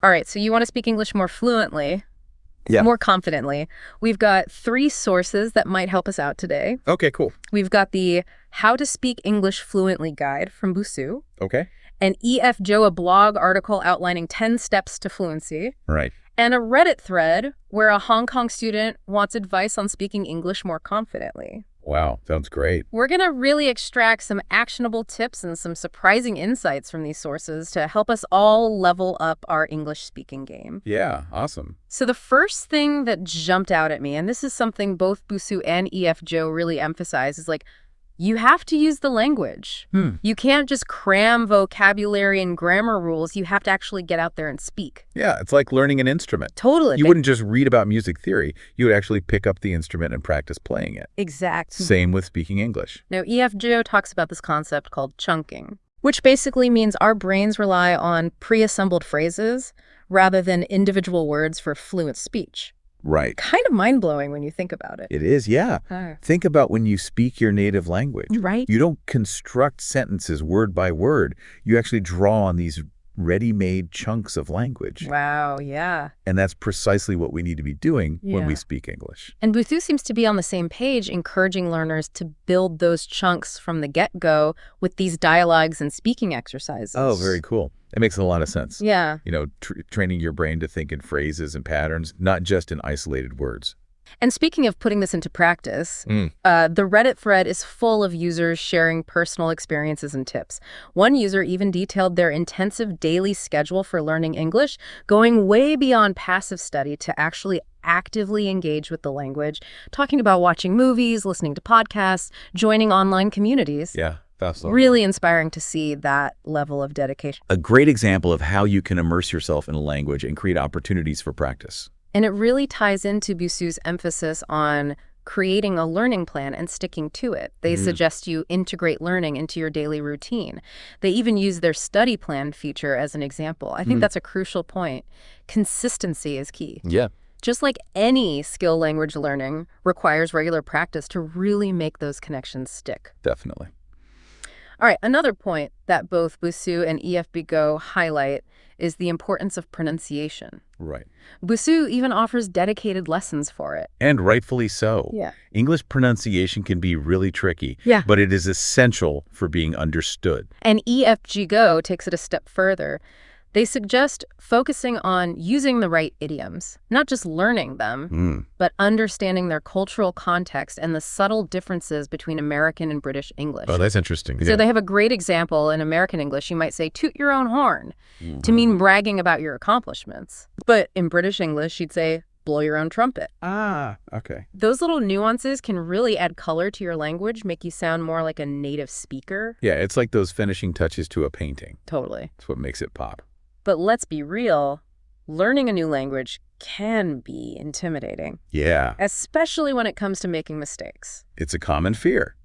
All right, so you want to speak English more fluently, Yeah. more confidently. We've got 3 sources that might help us out today. Okay, cool. We've got the How to Speak English Fluently guide from Busuu, Okay. an E.F. Joe, a blog article outlining 10 steps to fluency, Right. and a Reddit thread where a Hong Kong student wants advice on speaking English more confidently. Wow, sounds great. We're going to really extract some actionable tips and some surprising insights from these sources to help us all level up our English speaking game. Yeah, awesome. So the first thing that jumped out at me, and this is something both Busuu and E.F. Joe really emphasize, is like, you have to use the language. You can't just cram vocabulary and grammar rules. You have to actually get out there and speak. Yeah, it's like learning an instrument. Totally. You wouldn't just read about music theory. You would actually pick up the instrument and practice playing it. Exactly. Same with speaking English. Now, E.F. Joe talks about this concept called chunking, which basically means our brains rely on pre-assembled phrases rather than individual words for fluent speech. Right. Kind of mind-blowing when you think about it. It is, yeah. Think about when you speak your native language. Right. You don't construct sentences word by word. You actually draw on these ready-made chunks of language. Wow, yeah. And that's precisely what we need to be doing when we Yeah. speak English. And Busuu seems to be on the same page, encouraging learners to build those chunks from the get-go with these dialogues and speaking exercises. Oh, very cool. That makes a lot of sense. Yeah. You know, training your brain to think in phrases and patterns, not just in isolated words. And speaking of putting this into practice, the Reddit thread is full of users sharing personal experiences and tips. One user even detailed their intensive daily schedule for learning English, going way beyond passive study to actually actively engage with the language, talking about watching movies, listening to podcasts, joining online communities. Yeah, that's Really inspiring to see that level of dedication. a great example of how you can immerse yourself in a language and create opportunities for practice. And it really ties into Busu's emphasis on creating a learning plan and sticking to it. They suggest you integrate learning into your daily routine. They even use their study plan feature as an example. I think that's a crucial point. Consistency is key. Yeah. Just like any skill language learning requires regular practice to really make those connections stick. Definitely. All right, another point that both Busuu and EFB Go highlight is the importance of pronunciation. Right. Busuu even offers dedicated lessons for it. And rightfully so. Yeah. English pronunciation can be really tricky, Yeah. but it is essential for being understood. And EFG Go takes it a step further. They suggest focusing on using the right idioms, not just learning them, but understanding their cultural context and the subtle differences between American and British English. Oh, that's interesting. So they have a great example in American English. You might say, toot your own horn, to mean bragging about your accomplishments. But in British English, you'd say, blow your own trumpet. Ah, okay. Those little nuances can really add color to your language, make you sound more like a native speaker. Yeah, it's like those finishing touches to a painting. Totally. That's what makes it pop. But let's be real, learning a new language can be intimidating, Yeah, especially when it comes to making mistakes. it's a common fear.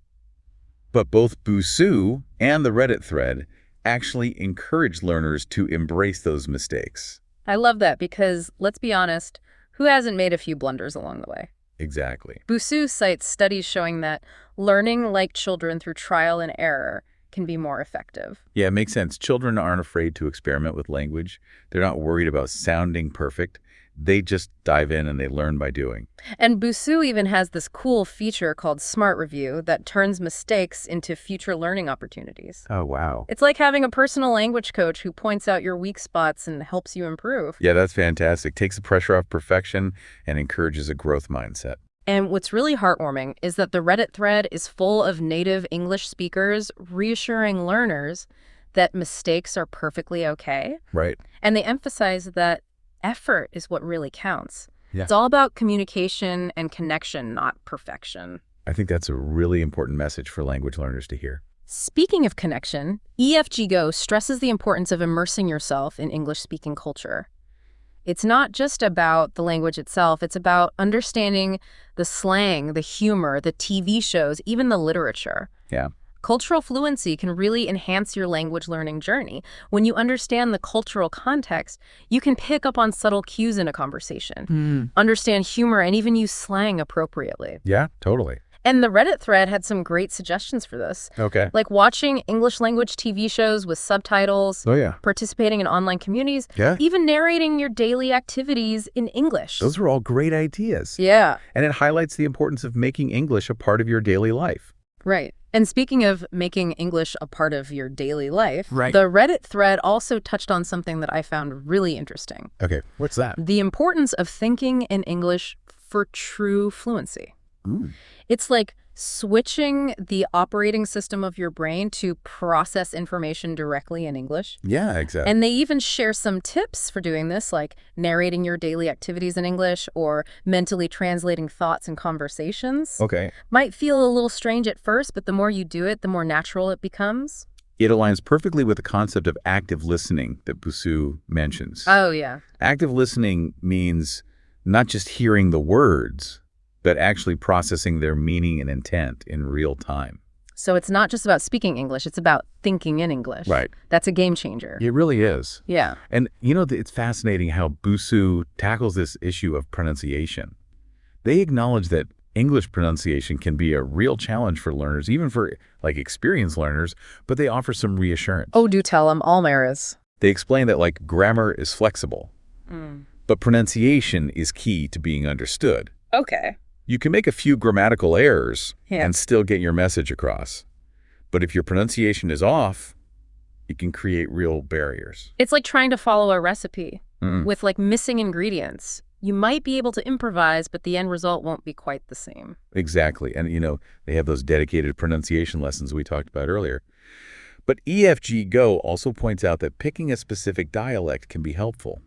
But both Busuu and the Reddit thread actually encourage learners to embrace those mistakes. I love that because, let's be honest, who hasn't made a few blunders along the way? Exactly. Busuu cites studies showing that learning like children through trial and error can be more effective. Yeah, it makes sense. Children aren't afraid to experiment with language. They're not worried about sounding perfect. They just dive in and they learn by doing. And Busuu even has this cool feature called Smart Review that turns mistakes into future learning opportunities. Oh, wow. It's like having a personal language coach who points out your weak spots and helps you improve. Yeah, that's fantastic. Takes the pressure off perfection and encourages a growth mindset. And what's really heartwarming is that the Reddit thread is full of native English speakers reassuring learners that mistakes are perfectly okay. Right. And they emphasize that effort is what really counts. Yeah. It's all about communication and connection, not perfection. I think that's a really important message for language learners to hear. Speaking of connection, EFG Go stresses the importance of immersing yourself in English-speaking culture. It's not just about the language itself, it's about understanding the slang, the humor, the TV shows, even the literature. Yeah. Cultural fluency can really enhance your language learning journey. When you understand the cultural context, you can pick up on subtle cues in a conversation, understand humor, and even use slang appropriately. Yeah, totally. And the Reddit thread had some great suggestions for this. Okay. Like watching English language TV shows with subtitles, Oh, yeah. participating in online communities, Yeah. even narrating your daily activities in English. Those are all great ideas. Yeah. And it highlights the importance of making English a part of your daily life. Right. And speaking of making English a part of your daily life, Right. the Reddit thread also touched on something that I found really interesting. Okay, what's that? The importance of thinking in English for true fluency. Ooh. It's like switching the operating system of your brain to process information directly in English. Yeah, exactly. And they even share some tips for doing this, like narrating your daily activities in English or mentally translating thoughts and conversations. Okay. Might feel a little strange at first, but the more you do it, the more natural it becomes. It aligns perfectly with the concept of active listening that Busuu mentions. Oh, yeah. Active listening means not just hearing the words, but actually processing their meaning and intent in real time. So it's not just about speaking English, it's about thinking in English. Right. That's a game changer. It really is. Yeah. And it's fascinating how Busuu tackles this issue of pronunciation. They acknowledge that English pronunciation can be a real challenge for learners, even for experienced learners, but they offer some reassurance. Oh, do tell them. Almer is. They explain that grammar is flexible, but pronunciation is key to being understood. Okay. You can make a few grammatical errors Yeah. and still get your message across. But if your pronunciation is off, it can create real barriers. It's like trying to follow a recipe with missing ingredients. You might be able to improvise, but the end result won't be quite the same. Exactly. And, they have those dedicated pronunciation lessons we talked about earlier. But EFG Go also points out that picking a specific dialect can be helpful,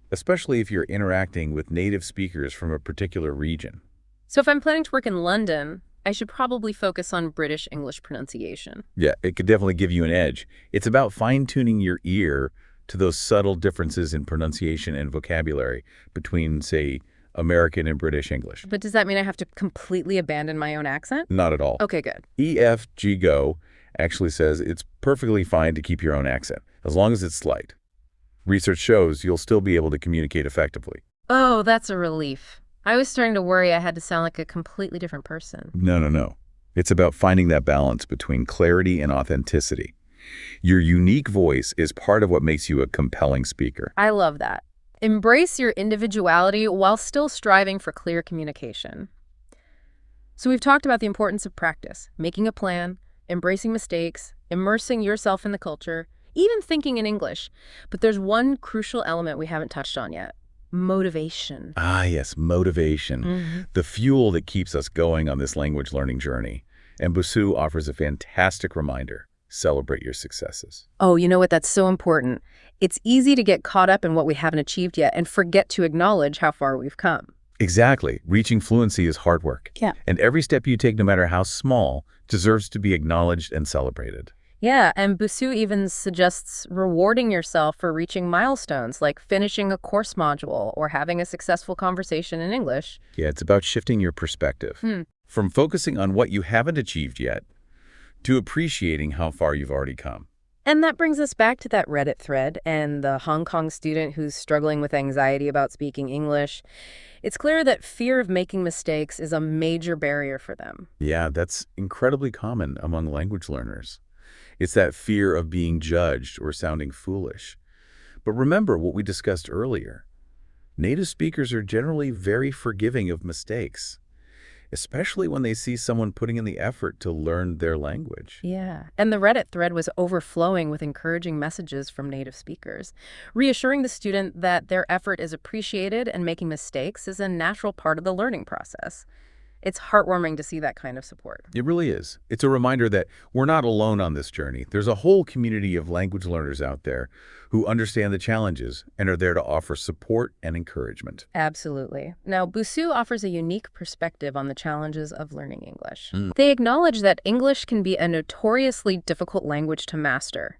especially if you're interacting with native speakers from a particular region. So if I'm planning to work in London, I should probably focus on British English pronunciation. Yeah, it could definitely give you an edge. It's about fine-tuning your ear to those subtle differences in pronunciation and vocabulary between, say, American and British English. But does that mean I have to completely abandon my own accent? Not at all. Okay, good. EFG Go actually says it's perfectly fine to keep your own accent, as long as it's slight. Research shows you'll still be able to communicate effectively. Oh, that's a relief. I was starting to worry I had to sound like a completely different person. No. It's about finding that balance between clarity and authenticity. Your unique voice is part of what makes you a compelling speaker. I love that. Embrace your individuality while still striving for clear communication. So we've talked about the importance of practice, making a plan, embracing mistakes, immersing yourself in the culture, even thinking in English. But there's one crucial element we haven't touched on yet. Motivation. Ah, yes, motivation. The fuel that keeps us going on this language learning journey. And Busuu offers a fantastic reminder. Celebrate your successes. Oh, you know what? That's so important. It's easy to get caught up in what we haven't achieved yet and forget to acknowledge how far we've come. Exactly. Reaching fluency is hard work. Yeah. And every step you take, no matter how small, deserves to be acknowledged and celebrated. Yeah, and Busuu even suggests rewarding yourself for reaching milestones, like finishing a course module or having a successful conversation in English. Yeah, it's about shifting your perspective. From focusing on what you haven't achieved yet to appreciating how far you've already come. And that brings us back to that Reddit thread and the Hong Kong student who's struggling with anxiety about speaking English. It's clear that fear of making mistakes is a major barrier for them. Yeah, that's incredibly common among language learners. It's that fear of being judged or sounding foolish. But remember what we discussed earlier. Native speakers are generally very forgiving of mistakes, especially when they see someone putting in the effort to learn their language. Yeah, and the Reddit thread was overflowing with encouraging messages from native speakers, reassuring the student that their effort is appreciated and making mistakes is a natural part of the learning process. It's heartwarming to see that kind of support. It really is. It's a reminder that we're not alone on this journey. There's a whole community of language learners out there who understand the challenges and are there to offer support and encouragement. Absolutely. Now, Busuu offers a unique perspective on the challenges of learning English. They acknowledge that English can be a notoriously difficult language to master,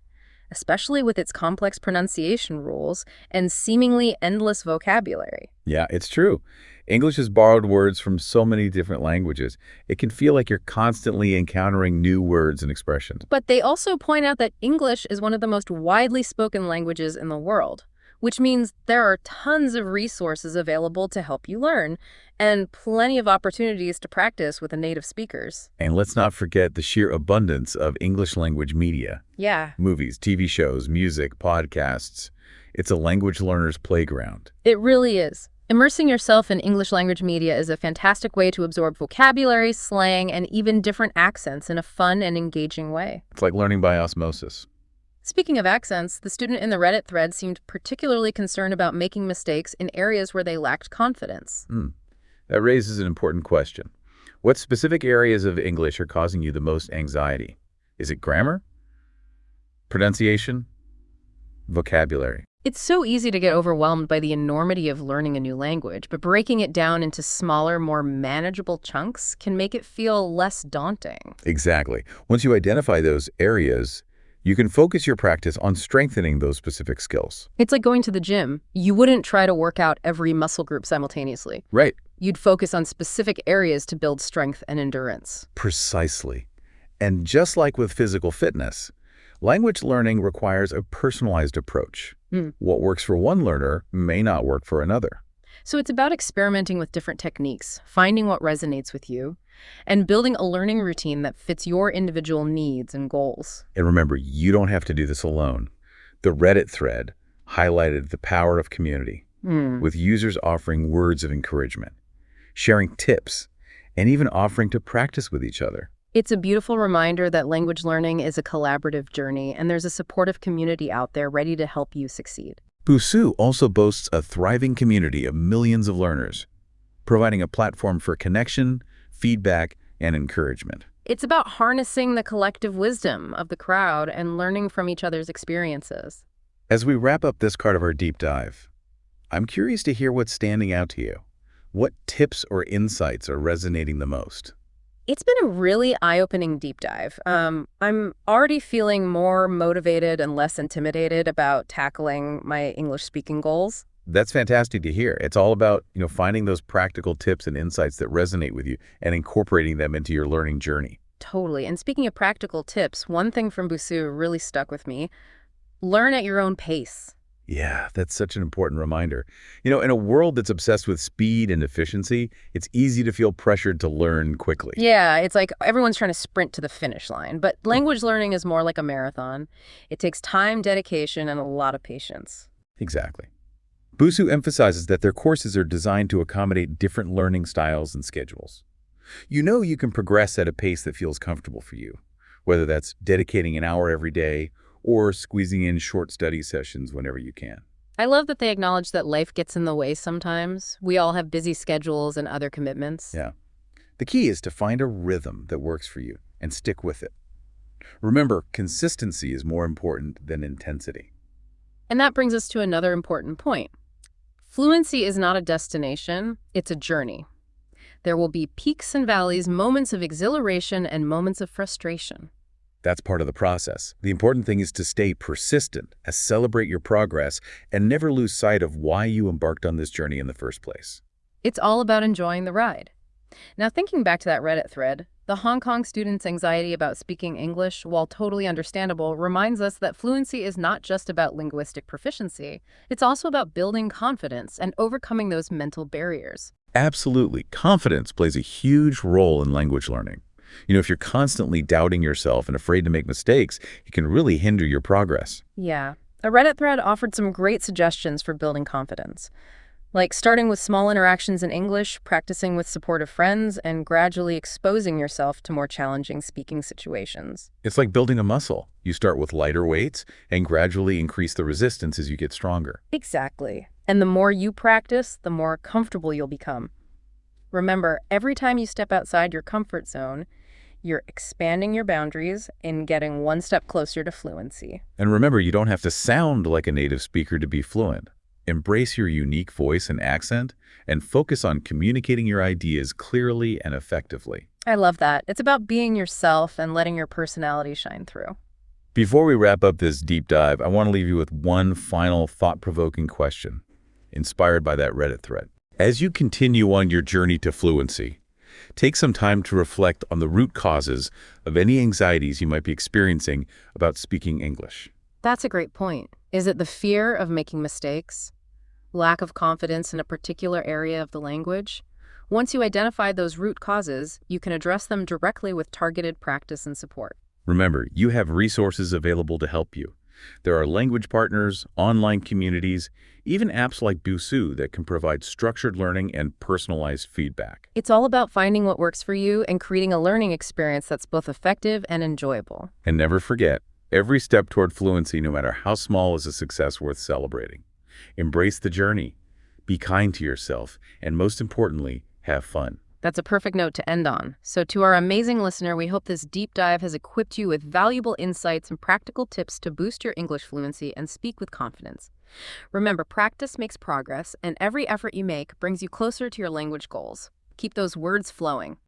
especially with its complex pronunciation rules and seemingly endless vocabulary. Yeah, it's true. English has borrowed words from so many different languages. It can feel like you're constantly encountering new words and expressions. But they also point out that English is one of the most widely spoken languages in the world, which means there are tons of resources available to help you learn, and plenty of opportunities to practice with the native speakers. And let's not forget the sheer abundance of English language media. Yeah, Movies, TV shows, music, podcasts. It's a language learner's playground. it really is. Immersing yourself in English language media is a fantastic way to absorb vocabulary, slang, and even different accents in a fun and engaging way. It's like learning by osmosis. Speaking of accents, the student in the Reddit thread seemed particularly concerned about making mistakes in areas where they lacked confidence. That raises an important question. What specific areas of English are causing you the most anxiety? Is it grammar? Pronunciation? Vocabulary? It's so easy to get overwhelmed by the enormity of learning a new language, but breaking it down into smaller, more manageable chunks can make it feel less daunting. Exactly. Once you identify those areas, you can focus your practice on strengthening those specific skills. It's like going to the gym. You wouldn't try to work out every muscle group simultaneously. Right. You'd focus on specific areas to build strength and endurance. Precisely. And just like with physical fitness, language learning requires a personalized approach. What works for one learner may not work for another. So it's about experimenting with different techniques, finding what resonates with you, and building a learning routine that fits your individual needs and goals. And remember, you don't have to do this alone. The Reddit thread highlighted the power of community, with users offering words of encouragement, sharing tips, and even offering to practice with each other. It's a beautiful reminder that language learning is a collaborative journey, and there's a supportive community out there ready to help you succeed. Busuu also boasts a thriving community of millions of learners, providing a platform for connection, feedback, and encouragement. It's about harnessing the collective wisdom of the crowd and learning from each other's experiences. As we wrap up this part of our deep dive, I'm curious to hear what's standing out to you. What tips or insights are resonating the most? It's been a really eye-opening deep dive. I'm already feeling more motivated and less intimidated about tackling my English-speaking goals. That's fantastic to hear. It's all about, finding those practical tips and insights that resonate with you and incorporating them into your learning journey. Totally. And speaking of practical tips, one thing from Busuu really stuck with me. Learn at your own pace. Yeah, that's such an important reminder. In a world that's obsessed with speed and efficiency, it's easy to feel pressured to learn quickly. Yeah, it's like everyone's trying to sprint to the finish line. But language learning is more like a marathon. It takes time, dedication, and a lot of patience. Exactly. Busuu emphasizes that their courses are designed to accommodate different learning styles and schedules. You can progress at a pace that feels comfortable for you, whether that's dedicating an hour every day or squeezing in short study sessions whenever you can. I love that they acknowledge that life gets in the way sometimes. We all have busy schedules and other commitments. Yeah. The key is to find a rhythm that works for you and stick with it. Remember, consistency is more important than intensity. And that brings us to another important point. Fluency is not a destination, it's a journey. There will be peaks and valleys, moments of exhilaration and moments of frustration. That's part of the process. The important thing is to stay persistent, celebrate your progress, and never lose sight of why you embarked on this journey in the first place. It's all about enjoying the ride. Now, thinking back to that Reddit thread, the Hong Kong student's anxiety about speaking English, while totally understandable, reminds us that fluency is not just about linguistic proficiency. It's also about building confidence and overcoming those mental barriers. Absolutely. Confidence plays a huge role in language learning. If you're constantly doubting yourself and afraid to make mistakes, it can really hinder your progress. Yeah. A Reddit thread offered some great suggestions for building confidence, like starting with small interactions in English, practicing with supportive friends, and gradually exposing yourself to more challenging speaking situations. It's like building a muscle. You start with lighter weights and gradually increase the resistance as you get stronger. Exactly. And the more you practice, the more comfortable you'll become. Remember, every time you step outside your comfort zone, you're expanding your boundaries and getting one step closer to fluency. And remember, you don't have to sound like a native speaker to be fluent. Embrace your unique voice and accent, and focus on communicating your ideas clearly and effectively. I love that. It's about being yourself and letting your personality shine through. Before we wrap up this deep dive, I want to leave you with one final thought-provoking question, inspired by that Reddit thread. As you continue on your journey to fluency, take some time to reflect on the root causes of any anxieties you might be experiencing about speaking English. That's a great point. Is it the fear of making mistakes? Lack of confidence in a particular area of the language? Once you identify those root causes, you can address them directly with targeted practice and support. Remember, you have resources available to help you. There are language partners, online communities, even apps like Busuu that can provide structured learning and personalized feedback. It's all about finding what works for you and creating a learning experience that's both effective and enjoyable. And never forget, every step toward fluency, no matter how small, is a success worth celebrating. Embrace the journey, be kind to yourself, and most importantly, have fun. That's a perfect note to end on. So to our amazing listener, we hope this deep dive has equipped you with valuable insights and practical tips to boost your English fluency and speak with confidence. Remember, practice makes progress, and every effort you make brings you closer to your language goals. Keep those words flowing.